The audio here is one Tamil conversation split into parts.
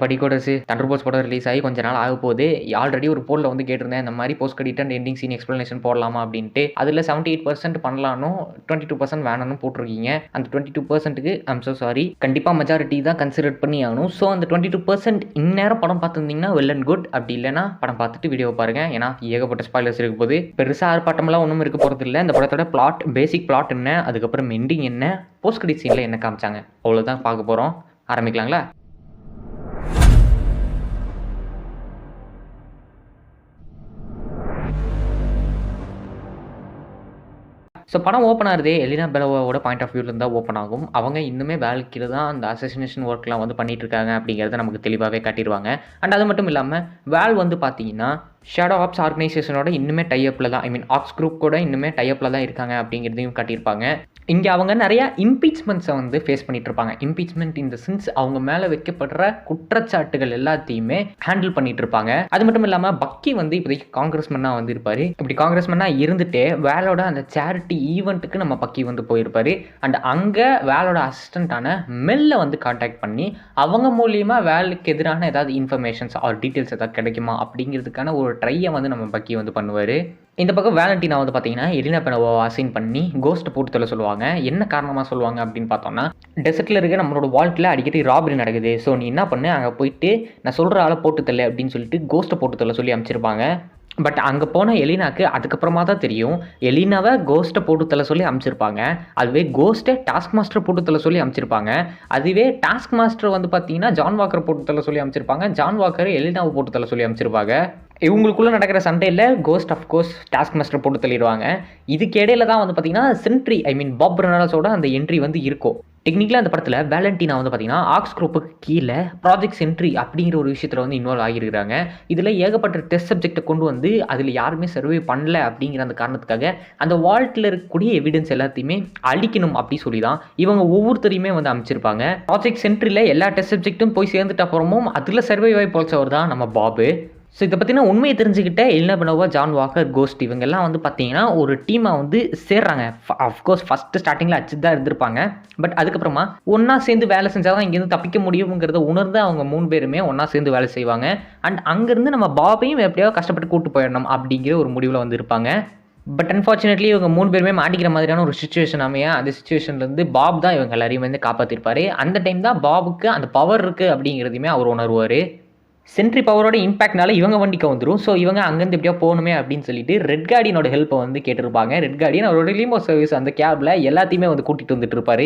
படிக்கோடர்ஸ் தண்டர்போல்ட்ஸ் படம் ரிலீஸ் ஆகி கொஞ்ச நாள் ஆக போகுது. ஆல்ரெடி ஒரு போலில் வந்து கேட்டிருந்தேன், இந்த மாதிரி post credit and ending scene explanation போடலாமா அப்படின்ட்டு. அதில் 78% பண்ணலானும் 22% வேணும்னு போட்டிருக்கீங்க. அந்த 22%க்கு ஐம் ஸோ சாரி, கண்டிப்பாக மெஜாரிட்டி தான் கன்சிடர் பண்ணி ஆகணும். ஸோ அந்த 22% இந்நேரம் படம் பார்த்துருந்தீங்கன்னா வெல் அண்ட் குட். அப்படி இல்லைனா படம் பார்த்துட்டு வீடியோ பாருங்க. ஏன்னா ஏகப்பட்ட ஸ்பாய்லர்ஸ் இருக்க போது. பெருசாக ஆர்ப்பாட்டம்லாம் ஒன்றும் இருக்க போகிறது இல்லை. இந்த படத்தோட பிளாட், பேசிக் பிளாட் என்ன, அதுக்கப்புறம் எண்டிங் என்ன, போஸ்ட் கிரெடிட் சீனில் என்ன காமிச்சாங்க, அவ்வளோதான் பார்க்க போகிறோம். ஆரம்பிக்கலாங்களா? ஸோ படம் ஓப்பன் ஆகுது எலினா பெலோவோட பாயிண்ட் ஆஃப் வியூவில் இருந்தால் ஓப்பன் ஆகும். அவங்க இன்னுமே வேலைக்கு தான் அந்த அசசினேஷன் ஒர்க்லாம் வந்து பண்ணிட்டு இருக்காங்க அப்படிங்கிறத நமக்கு தெளிவாகவே காட்டிடுவாங்க. அண்ட் அது மட்டும் இல்லாமல் வேல் வந்து பார்த்தீங்கன்னா ஷேடோ ஆப்ஸ் ஆர்கனைசேஷனோட இன்னுமே டைஅப்பில் தான், ஐ மீன் ஆக்ஸ் குரூப் கூட இன்னுமே டைஅப்பில் தான் இருக்காங்க அப்படிங்கிறதையும் காட்டியிருப்பாங்க. இங்கே அவங்க நிறையா இம்பீச்மெண்ட்ஸை வந்து ஃபேஸ் பண்ணிட்டு இருப்பாங்க. இம்பீச்மெண்ட் இந்த சென்ஸ் அவங்க மேலே வைக்கப்படுற குற்றச்சாட்டுகள் எல்லாத்தையுமே ஹேண்டில் பண்ணிட்டு இருப்பாங்க. அது மட்டும் இல்லாமல் பக்கி வந்து இப்போதைக்கு காங்கிரஸ்மேனாக வந்து இருப்பார். இப்படி காங்கிரஸ்மேனாக இருந்துட்டு வேலோட அந்த சேரிட்டி ஈவெண்ட்டுக்கு நம்ம பக்கி வந்து போயிருப்பார். அண்ட் அங்கே வேலோட அசிஸ்டண்ட்டான மெல்ல வந்து கான்டாக்ட் பண்ணி அவங்க மூலியமாக வேலுக்கு எதிரான ஏதாவது இன்ஃபர்மேஷன்ஸ் ஆர் டீட்டெயில்ஸ் ஏதாவது கிடைக்குமா அப்படிங்கிறதுக்கான ஒரு ட்ரையை வந்து நம்ம பக்கி வந்து பண்ணுவார். இந்த பக்கம் வேலண்டினா வந்து பார்த்தீங்கன்னா எலினா பெலோவை அசைன் பண்ணி கோஸ்ட்டை போட்டு தள்ள சொல்லுவாங்க. என்ன காரணமாக சொல்லுவாங்க அப்படின்னு பார்த்தோம்னா, டெசர்ட்டில் இருக்க நம்மளோட வால்ட்டில் அடிக்கடி ராபரி நடக்குது. ஸோ நீ என்ன பண்ணு, அங்கே போயிட்டு நான் சொல்கிற ஆளை போட்டு தள்ள அப்படின்னு சொல்லிட்டு கோஸ்ட்டை போட்டு தள்ள சொல்லி அமைச்சிருப்பாங்க. பட் அங்கே போன எலினாக்கு அதுக்கப்புறமா தான் தெரியும் எலினாவை கோஸ்ட்டை போட்டு தள்ள சொல்லி அமைச்சிருப்பாங்க. அதுவே கோஸ்ட்டை டாஸ்க் மாஸ்டர் போட்டு தள்ள சொல்லி அமைச்சிருப்பாங்க. அதுவே டாஸ்க் மாஸ்டர் வந்து பார்த்தீங்கன்னா ஜான் வாக்கர் போட்டு தள்ள சொல்லி அமைச்சிருப்பாங்க. ஜான் வாக்கர் எலினாவை போட்டு தள்ள சொல்லி அமைச்சிருப்பாங்க. இவங்களுக்குள்ளே நடக்கிற சண்டையில் கோஸ்ட் ஆஃப்கோர்ஸ் டாஸ்க் மாஸ்டர் போட்டு தள்ளிடுவாங்க. இதுக்கு இடையில தான் வந்து பார்த்தீங்கன்னா சென்ட்ரி, ஐ மீன் பாப் பெர்னால்டஸோட அந்த என்ட்ரி வந்து இருக்கும். டெக்னிக்கலாக அந்த படத்தில் வேலண்டினா வந்து பார்த்தீங்கன்னா ஆக்ஸ் குரூப்புக்கு கீழே ப்ராஜெக்ட் சென்ட்ரி அப்படிங்கிற ஒரு விஷயத்தில் வந்து இன்வால்வ் ஆகியிருக்கிறாங்க. இதில் ஏகப்பட்ட டெஸ்ட் சப்ஜெக்டை கொண்டு வந்து அதில் யாருமே சர்வே பண்ணல அப்படிங்கிற அந்த காரணத்துக்காக அந்த வால்ட்டில் இருக்கக்கூடிய எவிடன்ஸ் எல்லாத்தையுமே அழிக்கணும் அப்படி சொல்லி தான் இவங்க ஒவ்வொருத்தரையுமே வந்து அமைச்சிருப்பாங்க. ப்ராஜெக்ட் சென்ட்ரியில் எல்லா டெஸ்ட் சப்ஜெக்ட்டும் போய் சேர்ந்துட்ட அப்புறமும் அதில் சர்வே ஆகி போச்சவர் தான் நம்ம பாபு. ஸோ இதை பற்றின உண்மையை தெரிஞ்சுக்கிட்ட எலினா பெலோவா, ஜான் வாக்கர், கோஸ்ட் இவங்கெல்லாம் வந்து பார்த்தீங்கன்னா ஒரு டீமாக வந்து சேர்றாங்க. அஃப்கோர்ஸ் ஃபஸ்ட்டு ஸ்டார்டிங்கில் அச்சு தான் இருந்திருப்பாங்க. பட் அதுக்கப்புறமா ஒன்றா சேர்ந்து வேலை செஞ்சால் தான் இங்கேருந்து தப்பிக்க முடியுங்கிறத உணர்ந்து அவங்க 3 பேருமே ஒன்றா சேர்ந்து வேலை செய்வாங்க. அண்ட் அங்கேருந்து நம்ம பாபையும் எப்படியாவது கஷ்டப்பட்டு கூட்டு போயிடணும் அப்படிங்கிற ஒரு முடிவில் வந்து இருப்பாங்க. பட் அன்ஃபார்ச்சுனேட்லி இவங்க 3 பேருமே மாட்டிக்கிற மாதிரியான ஒரு சுச்சுவேஷன் அமையா. அந்த சுச்சுவேஷன்லேருந்து பாப் தான் இவங்க எல்லாரையும் வந்து காப்பாற்றிருப்பார். அந்த டைம் தான் பாபுக்கு அந்த பவர் இருக்குது அப்படிங்கிறதையுமே அவர் உணர்வார். சென்ட்ரி பவரோட இம்பாக்ட்னால இவங்க வண்டிக்கு வந்துடும். ஸோ இவங்க அங்கேருந்து எப்படியா போகணுமே அப்படின்னு சொல்லிட்டு ரெட் கார்டியனோட ஹெல்ப்பை வந்து கேட்டிருப்பாங்க. ரெட் கார்டியன் அவரோட லிமோ சர்வீஸ் அந்த கேபில் எல்லாத்தையுமே வந்து கூட்டிகிட்டு வந்துட்டு இருப்பார்.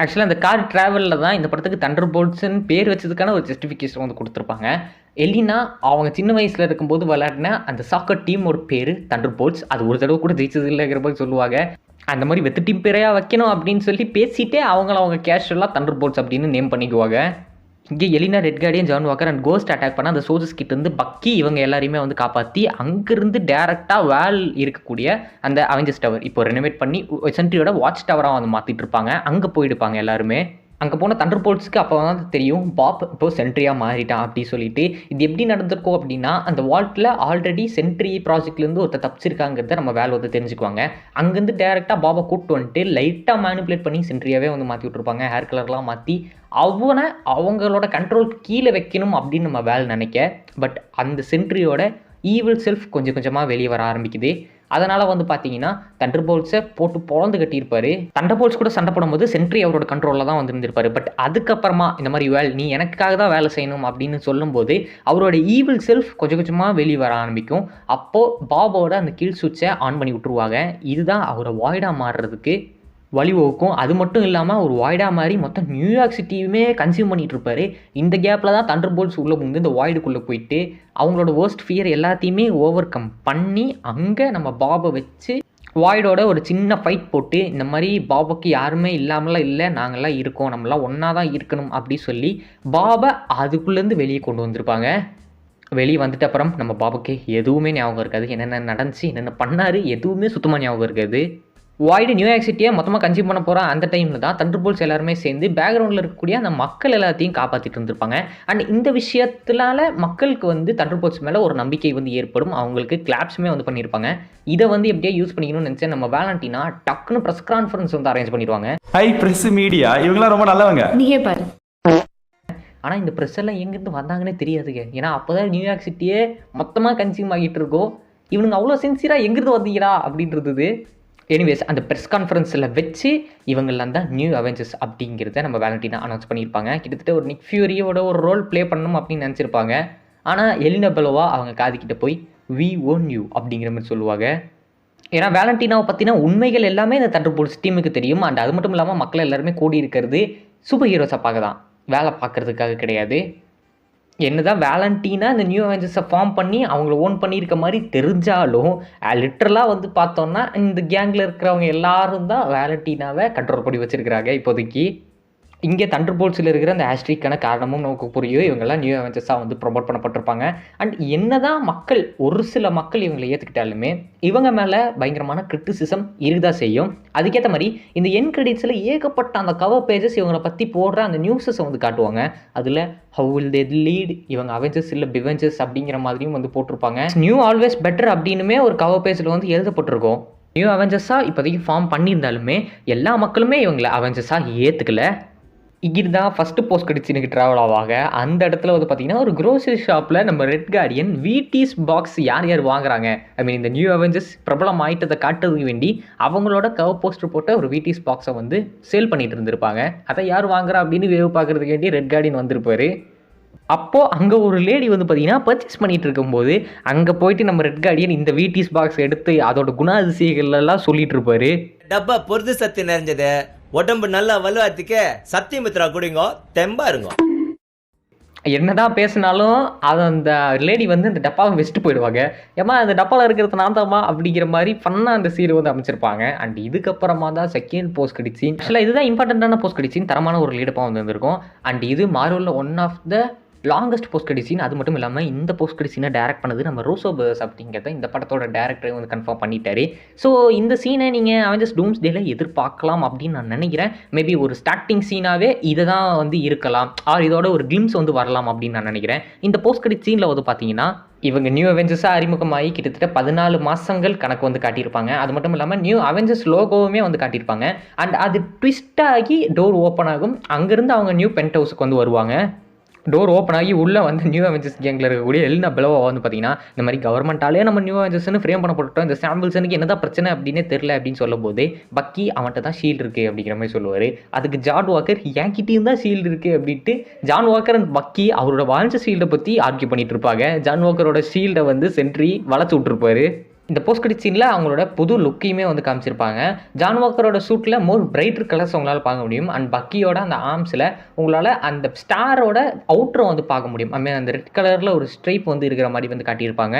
ஆக்சுவலாக அந்த கார் ட்ராவலில் தான் இந்த படத்துக்கு தண்டர்போல்ட்ஸ்ன்னு பேர் வச்சதுக்கான ஒரு ஜஸ்டிஃபிகேஷன் வந்து கொடுத்துருப்பாங்க. எலினா அவங்க சின்ன வயசில் இருக்கும்போது விளையாடின அந்த சாக்கர் டீமோட பேர் தண்டர்போல்ட்ஸ். அது ஒரு தடவை கூட ஜெயிச்சது இல்லைங்கிற மாதிரி சொல்லுவாங்க. அந்த மாதிரி வெத்து டீம் பேரையாக வைக்கணும் அப்படின்னு சொல்லி பேசிகிட்டே அவங்க கேஷுவலாக தண்டர்போல்ட்ஸ் அப்படின்னு நேம் பண்ணிக்குவாங்க. இங்கே Elena, Red Guardian, John Walker and Ghost attack பண்ண அந்த சோல்ஜர்ஸ் கிட்டேருந்து பக்கி இவங்க எல்லாரையுமே வந்து காப்பாற்றி அங்கேருந்து டேரெக்டாக வேல் இருக்கக்கூடிய அந்த அவெஞ்சர்ஸ் டவர் இப்போ ரெனோவேட் பண்ணி சென்ட்ரியோட வாட்ச் டவராக வந்து மாற்றிட்டு இருப்பாங்க. அங்கே போயிடுப்பாங்க எல்லாருமே. அங்கே போன தண்டர்போல்ட்ஸ்க்கு அப்போ தான் தெரியும் பாப் இப்போ சென்ட்ரியாக மாறிட்டான் அப்படி சொல்லிட்டு. இது எப்படி நடந்திருக்கோம் அப்படின்னா, அந்த வால்ட்டில் ஆல்ரெடி சென்ட்ரி ப்ராஜெக்ட்லேருந்து ஒருத்தர் தப்பிச்சிருக்காங்கிறத நம்ம வேலை வந்து தெரிஞ்சுக்குவாங்க. அங்கேருந்து டேரெக்டாக பாபை கூப்பிட்டு வந்துட்டு லைட்டாக மேனிப்புலேட் பண்ணி சென்ட்ரியாகவே வந்து மாற்றி விட்ருப்பாங்க. ஹேர் கலர்லாம் மாற்றி அவனை அவங்களோட கண்ட்ரோலுக்கு கீழே வைக்கணும் அப்படின்னு நம்ம வேலை நினைக்க. பட் அந்த சென்ட்ரியோட ஈவில் செல்ஃப் கொஞ்சம் கொஞ்சமாக வெளியே வர ஆரம்பிக்குது. அதனால் வந்து பார்த்தீங்கன்னா தண்டர்போல்ட்ஸை போட்டு பொழந்து கட்டியிருப்பார். தண்டர்போல்ட்ஸ் கூட சண்டை போடும்போது சென்ட்ரி அவரோட கண்ட்ரோலில் தான் வந்து இருந்திருப்பார். பட் அதுக்கப்புறமா இந்த மாதிரி நீ எனக்காக தான் வேலை செய்யணும் அப்படின்னு சொல்லும்போது அவரோட ஈவில் செல்ஃப் கொஞ்சம் கொஞ்சமாக வெளியே வர ஆரம்பிக்கும். அப்போது பாபோட அந்த கீழ் சுவிட்சை ஆன் பண்ணி விட்டுருவாங்க. இதுதான் அவரை வாய்டாக மாறுறதுக்கு வழிவகுக்கும். அது மட்டும் இல்லாமல் ஒரு வாய்டாக மாதிரி மொத்தம் நியூயார்க் சிட்டியுமே கன்சியூம் பண்ணிகிட்டு இருப்பார். இந்த கேப்பில் தான் தண்டர்போல்ட்ஸ் உள்ளே வந்து இந்த வாய்டுக்குள்ளே போயிட்டு அவங்களோட வேர்ஸ்ட் ஃபியர் எல்லாத்தையுமே ஓவர் கம் பண்ணி அங்கே நம்ம பாபை வச்சு வாய்டோட ஒரு சின்ன ஃபைட் போட்டு இந்த மாதிரி பாபாவுக்கு யாருமே இல்லாமலாம் இல்லை, நாங்கள்லாம் இருக்கோம், நம்மளாம் ஒன்றா தான் இருக்கணும் அப்படி சொல்லி பாபை அதுக்குள்ளேருந்து வெளியே கொண்டு வந்திருப்பாங்க. வெளியே வந்துட்ட அப்புறம் நம்ம பாபாவுக்கு எதுவுமே ஞாபகம் இருக்காது. என்னென்ன நடந்துச்சு, என்னென்ன பண்ணார், எதுவுமே சுத்தமாக ஞாபகம் இருக்காது. வாய்டு நியூயார்க் சிட்டியை மொத்தமாக கன்சியூம் பண்ண போகிற அந்த டைமில் தான் தண்டர்போல்ட்ஸ் எல்லாருமே சேர்ந்து பேக்ரவுண்டில் இருக்கக்கூடிய அந்த மக்கள் எல்லாத்தையும் காப்பாற்றிட்டு இருந்திருப்பாங்க. அண்ட் இந்த விஷயத்தினால மக்களுக்கு வந்து தண்டர்போல்ட்ஸ் மேலே ஒரு நம்பிக்கை வந்து ஏற்படும். அவங்களுக்கு கிளாப்ஸுமே வந்து பண்ணியிருப்பாங்க. இதை வந்து எப்படியா யூஸ் பண்ணிக்கணும்னு நினச்சேன் நம்ம வேலண்டினா டக்குன்னு ப்ரெஸ் கான்ஃபரன்ஸ் வந்து அரேஞ்ச் பண்ணிடுவாங்க. ஹை பிரஸ் மீடியா இவங்களாம் ரொம்ப நல்லவங்க. நீயே பாரு. ஆனால் இந்த ப்ரெஸ் எல்லாம் எங்கேருந்து வந்தாங்கன்னே தெரியாதுங்க. ஏன்னா அப்போ தான் நியூயார்க் சிட்டியே மொத்தமாக கன்சியூம் ஆகிட்டு இருக்கோம். இவனுங்க அவ்வளோ சின்சியராக எங்கேருந்து வந்தீங்களா அப்படின்றது. எனிவேஸ் அந்த ப்ரெஸ் கான்ஃபரன்ஸில் வச்சு இவங்கெல்லாம் தான் நியூ அவெஞ்சர்ஸ் அப்படிங்கிறத நம்ம வேலண்டினா அனௌன்ஸ் பண்ணியிருப்பாங்க. கிட்டத்தட்ட ஒரு நிக் ஃபியூரியோட ஒரு ரோல் ப்ளே பண்ணணும் அப்படின்னு நினச்சிருப்பாங்க. ஆனால் எலினா பெலோவா அவங்க காதுகிட்ட போய் வி ஓன் யூ அப்படிங்கிற மாதிரி சொல்லுவாங்க. ஏன்னா வேலண்டினாவை பற்றின உண்மைகள் எல்லாமே இந்த தண்டர்போல்ட்ஸ் டீமுக்கு தெரியும். அண்ட் அது மட்டும் இல்லாமல் மக்கள் எல்லாருமே கூடி இருக்கிறது சூப்பர் ஹீரோஸை பார்க்க தான், வேலை பார்க்குறதுக்காக கிடையாது. என்னதான் வேலண்டினா இந்த நியூ அவெஞ்சர்ஸை ஃபார்ம் பண்ணி அவங்கள ஓன் பண்ணியிருக்க மாதிரி தெரிஞ்சாலும் லிட்ரலாக வந்து பார்த்தோன்னா இந்த கேங்கில் இருக்கிறவங்க எல்லாரும் தான் வேலண்டினாவை கண்ட்ரோல் பண்ணி வச்சுருக்கிறாங்க இப்போதைக்கு. இங்கே தண்டர்போல்ட்ஸில் இருக்கிற அந்த ஆஸ்ட்ரிக்கான காரணமும் நமக்கு புரியும். இவங்கெல்லாம் நியூ அவெஞ்சர்ஸாக வந்து ப்ரொமோட் பண்ணப்பட்டிருப்பாங்க. அண்ட் என்னதான் மக்கள் ஒரு சில மக்கள் இவங்களை ஏற்றுக்கிட்டாலுமே இவங்க மேலே பயங்கரமான கிரிட்டிசிசம் இருக்குதான் செய்யும். அதுக்கேற்ற மாதிரி இந்த என் கிரெடிட்ஸில் ஏகப்பட்ட அந்த கவர் பேஜஸ் இவங்களை பற்றி போடுற அந்த நியூஸஸை வந்து காட்டுவாங்க. அதில் ஹவு வில் தே லீட், இவங்க அவெஞ்சர்ஸ் இல்லை பிவெஞ்சர்ஸ் அப்படிங்கிற மாதிரியும் வந்து போட்டிருப்பாங்க. நியூ ஆல்வேஸ் பெட்டர் அப்படின்னுமே ஒரு கவர் பேஜில் வந்து எழுதப்பட்டிருக்கும். நியூ அவெஞ்சர்ஸாக இப்போதைக்கு ஃபார்ம் பண்ணியிருந்தாலுமே எல்லா மக்களுமே இவங்களை அவெஞ்சர்ஸாக ஏற்றுக்கல. இங்கிட்டு தான் ஃபஸ்ட்டு போஸ்ட் கிரெடிட்ஸுக்கு ட்ராவல் ஆவாங்க. அந்த இடத்துல வந்து பார்த்தீங்கன்னா ஒரு க்ரோசரி ஷாப்பில் நம்ம ரெட் கார்டியன் வீட்டீஸ் பாக்ஸ் யார் யார் வாங்குறாங்க, ஐ மீன் இந்த நியூ அவெஞ்சர்ஸ் பிரபலம் ஆயிட்டதை காட்டுறதுக்கு வேண்டி அவங்களோட கவர் போஸ்டர் போட்ட ஒரு வீட்டீஸ் பாக்ஸை வந்து சேல் பண்ணிட்டு இருந்திருப்பாங்க. அதை யார் வாங்குறா அப்படின்னு வேவு பார்க்குறதுக்கு வேண்டி ரெட் கார்டியன் வந்திருப்பாரு. அப்போது அங்கே ஒரு லேடி வந்து பார்த்தீங்கன்னா பர்ச்சேஸ் பண்ணிகிட்டு இருக்கும்போது அங்கே போயிட்டு நம்ம ரெட் கார்டியன் இந்த வீட்டீஸ் பாக்ஸ் எடுத்து அதோட குணாதிசயங்கள் எல்லாம் சொல்லிட்டு இருப்பாரு. டப்பா பொருது சத்து நிறைஞ்சது, உடம்பு நல்லா வலுவாத்துக்கு சத்தியமித்ரா குடிங்க, தெம்பா இருங்க. என்னதான் பேசினாலும் அதை அந்த லேடி வந்து அந்த டப்பாவை வச்சுட்டு போயிடுவாங்க. ஏமா அந்த டப்பாவில் இருக்கிறது நான் தான்மா அப்படிங்கிற மாதிரி ஃபன்னாக அந்த சீரை வந்து அமைச்சிருப்பாங்க. அண்ட் இதுக்கப்புறமா தான் செகண்ட் போஸ்ட் கிரெடிட் சீன். ஆக்சுவலாக இதுதான் இம்பார்ட்டண்ட்டான போஸ்ட் கிரெடிட் சீன், தரமான ஒரு லீடப்பாக வந்து வந்திருக்கும். அண்ட் இது மார்வலில் one of the longest post credit scene. அது மட்டும் இல்லாமல் இந்த போஸ்ட் கிரெடிட் சீனை டேரக்ட் பண்ணது நம்ம ரூசோ பிரதர்ஸ் அப்படிங்கிறத இந்த படத்தோட டேரக்டரை வந்து கன்ஃபார்ம் பண்ணிட்டாரு. ஸோ இந்த சீனை நீங்கள் அவெஞ்சர்ஸ் டூம்ஸ்டேல எதிர்பார்க்கலாம் அப்படின்னு நான் நினைக்கிறேன். மேபி ஒரு ஸ்டார்டிங் சீனாகவே இதை தான் வந்து இருக்கலாம், ஆர் இதோட ஒரு கிளிம்ஸ் வந்து வரலாம் அப்படின்னு நான் நினைக்கிறேன். இந்த போஸ்ட் கிரெடிட் சீனில் வந்து பார்த்தீங்கன்னா இவங்க நியூ அவெஞ்சர்ஸாக அறிமுகமாகி கிட்டத்தட்ட 14 மாதங்கள் கணக்கு வந்து காட்டியிருப்பாங்க. அது மட்டும் இல்லாமல் நியூ அவெஞ்சர்ஸ் லோகோவுமே வந்து காட்டியிருப்பாங்க. அண்ட் அது ட்விஸ்ட் ஆகி டோர் ஓப்பன் ஆகும். அங்கேருந்து அவங்க நியூ பென்ட் ஹவுஸுக்கு வந்து வருவாங்க. டோர் ஓப்பன் ஆகி உள்ளே வந்து நியூ அவெஞ்சர்ஸ் கேங்கில் இருக்கக்கூடிய எலினா பெலோவா வந்து பார்த்தீங்கன்னா இந்த மாதிரி கவர்மெண்ட்டாலே நம்ம நியூ அவெஞ்சர்ஸ்னு ஃப்ரேம் பண்ண போட்டுட்டோம், இந்த சாம் வில்சனுக்கு என்னதான் பிரச்சனை அப்படின்னே தெரில அப்படின்னு சொல்லும் போது பக்கி அவன்கிட்ட தான் ஷீல்டு இருக்குது அப்படிங்கிற மாதிரி சொல்லுவார். அதுக்கு ஜான் வாக்கர் என்கிட்டையும் தான் ஷீல்டு இருக்குது அப்படின்ட்டு ஜான் வாக்கர் அண்ட் பக்கி அவரோட வாழ்ந்த ஷீல்டை பற்றி ஆர்கியூ பண்ணிட்டு இருப்பாங்க. ஜான் வாக்கரோட ஷீல்டை வந்து சென்ட்ரி வளைச்சு விட்டுருப்பாரு. இந்த போஸ்ட் கிரெடிட் சீனில் அவங்களோட புது லுக்கையுமே வந்து காமிச்சிருப்பாங்க. ஜான் வாக்கரோட சூட்டில் மோர் பிரைட்டர் கலர்ஸ் உங்களால் பார்க்க முடியும். அண்ட் பக்கியோட அந்த ஆர்ம்ஸில் உங்களால் அந்த ஸ்டாரோட அவுட்டரை வந்து பார்க்க முடியும். ஐ மீன் அந்த ரெட் கலரில் ஒரு ஸ்ட்ரைப் வந்து இருக்கிற மாதிரி வந்து காட்டியிருப்பாங்க.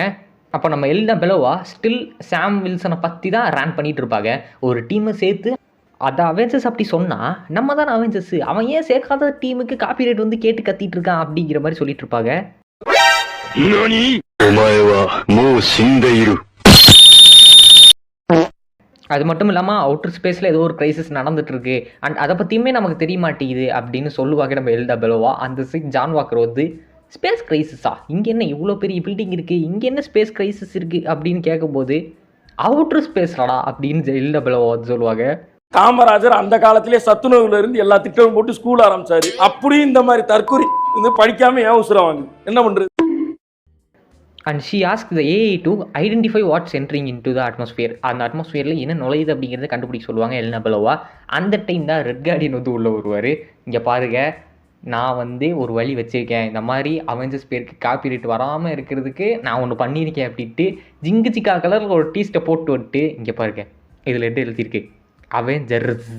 அப்போ நம்ம எலினா பெலோவா ஸ்டில் சாம் வில்சனை பற்றி தான் ரன் பண்ணிகிட்டு இருப்பாங்க. ஒரு டீமை சேர்த்து அதை அவெஞ்சர்ஸ் அப்படி சொன்னால் நம்ம தான் அவெஞ்சர்ஸ், அவன் ஏன் சேர்க்காத டீமுக்கு காப்பி ரைட் வந்து கேட்டு கத்திட்டு இருக்கான் அப்படிங்கிற மாதிரி சொல்லிட்டு இருப்பாங்க. அது மட்டும் இல்லாமல் அவுட்டர் ஸ்பேஸில் ஏதோ ஒரு கிரைசிஸ் நடந்துகிட்ருக்கு அண்ட் அதை பற்றியுமே நமக்கு தெரிய மாட்டேங்குது அப்படின்னு சொல்லுவாங்க நம்ம எலினா பெலோவா. அந்த ஜான் வாக்கர் வந்து ஸ்பேஸ் கிரைசிஸா, இங்கே என்ன இவ்வளோ பெரிய பில்டிங் இருக்குது, இங்கே என்ன ஸ்பேஸ் கிரைசிஸ் இருக்குது அப்படின்னு கேட்கும்போது அவுட்டர் ஸ்பேஸ்லடா அப்படின்னு எலினா பெலோவா வந்து சொல்லுவாங்க. காமராஜர் அந்த காலத்திலே சத்துணவுல இருந்து எல்லா திட்டமும் போட்டு ஸ்கூல் ஆரம்பிச்சாரு. அப்படியும் இந்த மாதிரி தற்கொலை வந்து படிக்காம ஏன் உசுரவாங்க, என்ன பண்றது? And she ask the AI to identify what's entering into the atmosphere. அந்த அட்மாஸ்பியரில் என்ன நுழையுது அப்படிங்கிறத கண்டுபிடிக்க சொல்லுவாங்க எலினா பெலோவா. அந்த டைம் தான் ரெட் கார்டியன் வந்து உள்ளே வருவார். இங்கே பாருங்கள், நான் வந்து ஒரு வழி வச்சுருக்கேன், இந்த மாதிரி அவெஞ்சர்ஸ் பேருக்கு காப்பி ரைட் வராமல் இருக்கிறதுக்கு நான் ஒன்று பண்ணியிருக்கேன் அப்படின்ட்டு ஜிங்கு சிக்கா கலரில் ஒரு டீஸ்ட்டை போட்டு விட்டு இங்கே பாருங்கள் இதில் எட்டு எழுதியிருக்கு அவெஞ்சர்ஸ்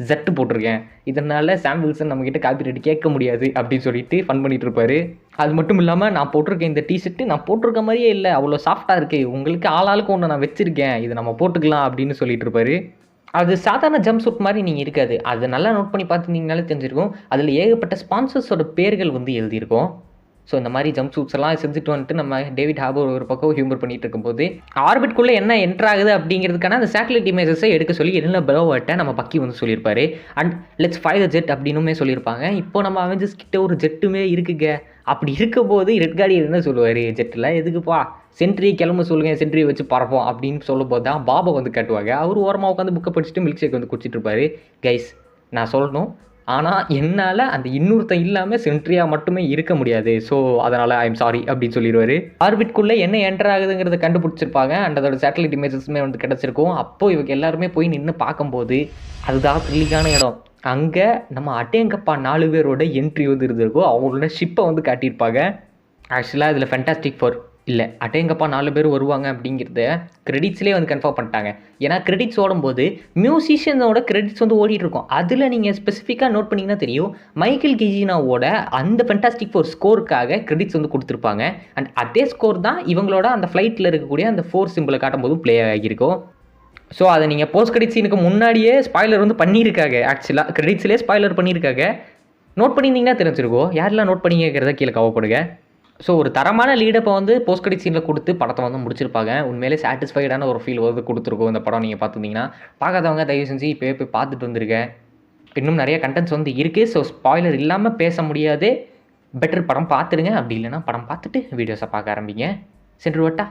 ஜட்டு போட்டிருக்கேன், இதனால் சாம் வில்சன் நம்மக்கிட்ட காப்பி ரைட் கேட்க முடியாது அப்படின்னு சொல்லிட்டு ஃபன் பண்ணிகிட்டு இருப்பார். அது மட்டும் இல்லாமல் நான் போட்டிருக்கேன் இந்த டிஷர்ட்டு நான் போட்டிருக்க மாதிரியே இல்லை, அவ்வளோ சாஃப்டாக இருக்குது, உங்களுக்கு ஆளாளுக்கு ஒன்று நான் வச்சுருக்கேன், இதை நம்ம போட்டுக்கலாம் அப்படின்னு சொல்லிட்டு இருப்பார். அது சாதாரண ஜம்ப் சூட் மாதிரி நீங்கள் இருக்காது, அது நல்லா நோட் பண்ணி பார்த்துருந்தீங்கனாலே தெரிஞ்சிருக்கும். அதில் ஏகப்பட்ட ஸ்பான்சர்ஸோட பேர்கள் வந்து எழுதியிருக்கும். ஸோ இந்த மாதிரி ஜம்ப் சூட்ஸ் எல்லாம் செஞ்சுட்டு வந்துட்டு நம்ம டேவிட் ஹார்பர் ஒரு பக்கம் ஹியூமர் பண்ணிட்டு இருக்கும்போது ஆர்பிட்குள்ளே என்ன என்ட்ரு ஆகுது அப்படிங்கிறதுக்கான அந்த சேட்டலைட் இமேஜஸை எடுக்க சொல்லி எலினா பெலோவாட்ட நம்ம பக்கி வந்து சொல்லியிருப்பாரு. And let's fly the jet அப்படின்னுமே சொல்லியிருப்பாங்க. இப்போ நம்ம அவெஞ்சர்ஸ் கிட்ட ஒரு ஜெட்டுமே இருக்குங்க. அப்படி இருக்கும் போது ரெட் கார்டியன் என்ன சொல்லுவார், ஜெட்டில் எதுக்குப்பா சென்ட்ரி கிளம்ப சொல்லுங்கள், சென்ட்ரியை வச்சு பறப்போம் அப்படின்னு சொல்லும் போது தான் பாபா வந்து காட்டுவாங்க. அவர் ஓரமாக உட்காந்து புக்கை படிச்சுட்டு மில்க் ஷேக் வந்து குடிச்சிட்டு இருப்பாரு. கைஸ் நான் சொல்லணும், ஆனால் என்னால் அந்த இன்னொருத்தன் இல்லாமல் சென்ட்ரியாக மட்டுமே இருக்க முடியாது. ஸோ அதனால் ஐ எம் சாரி அப்படின்னு சொல்லிடுவார். ஆர்பிட்குள்ளே என்ன என்டர் ஆகுதுங்கிறத கண்டுபிடிச்சிருப்பாங்க. அண்ட் அதோட சேட்டலைட் இமேஜஸுமே வந்து கிடச்சிருக்கும். அப்போது இவங்க எல்லாருமே போய் நின்று பார்க்கும்போது அதுதான் த்ரில்லிங்கான இடம். அங்கே நம்ம அடேங்கப்பா 4 பேரோட என்ட்ரி வந்து இருந்திருக்கும். அவங்களோட ஷிப்பை வந்து காட்டியிருப்பாங்க. ஆக்சுவலாக இதில் ஃபேண்டாஸ்டிக் ஃபோர் இல்லை, அடேங்கப்பா 4 பேர் வருவாங்க அப்படிங்கிறத கிரெடிட்ஸ்லேயே வந்து கன்ஃபார்ம் பண்ணிட்டாங்க. ஏன்னா கிரெடிட்ஸ் ஓடும்போது மியூசிஷியனோட கிரெடிட்ஸ் வந்து ஓடிட்டுருக்கும். அதில் நீங்கள் ஸ்பெசிஃபிக்காக நோட் பண்ணிங்கன்னா தெரியும், மைக்கேல் கிஜினாவோட அந்த ஃபேண்டாஸ்டிக் ஃபோர் ஸ்கோருக்காக கிரெடிட்ஸ் வந்து கொடுத்துருப்பாங்க. அண்ட் அதே ஸ்கோர் தான் இவங்களோட அந்த ஃப்ளைட்டில் இருக்கக்கூடிய அந்த 4 சிம்பிளை காட்டும்போதும் ப்ளே ஆகியிருக்கும். ஸோ அதை நீங்கள் போஸ்ட் கிரெடிட் சீனுக்கு முன்னாடியே ஸ்பாய்லர் வந்து பண்ணியிருக்காங்க. ஆக்சுவலாக கிரெடிட்ஸ்லேயே ஸ்பாய்லர் பண்ணியிருக்காங்க. நோட் பண்ணியிருந்தீங்கன்னா தெரிஞ்சிருக்கும். யாரெல்லாம் நோட் பண்ணிக்கிறத கீழே கவப்படுங்க. ஸோ ஒரு தரமான லீடப்பை வந்து போஸ்ட் கிரெடிட் சீனில் கொடுத்து படத்தை வந்து முடிச்சிருப்பாங்க. உண்மையிலே சாட்டிஸ்ஃபைடான ஒரு ஃபீல் வந்து கொடுத்துருக்கோம் இந்த படம். நீங்கள் பார்த்துருந்தீங்கன்னா பார்க்காதவங்க தயவு செஞ்சு இப்போயே போய் பார்த்துட்டு வந்துருக்கேன். இன்னும் நிறைய கண்டென்ட்ஸ் வந்து இருக்குது. ஸோ ஸ்பாய்லர் இல்லாமல் பேச முடியாது. பெட்டர் படம் பார்த்துடுங்க. அப்படி இல்லைன்னா படம் பார்த்துட்டு வீடியோஸை பார்க்க ஆரம்பிங்க. சென்று வட்டா.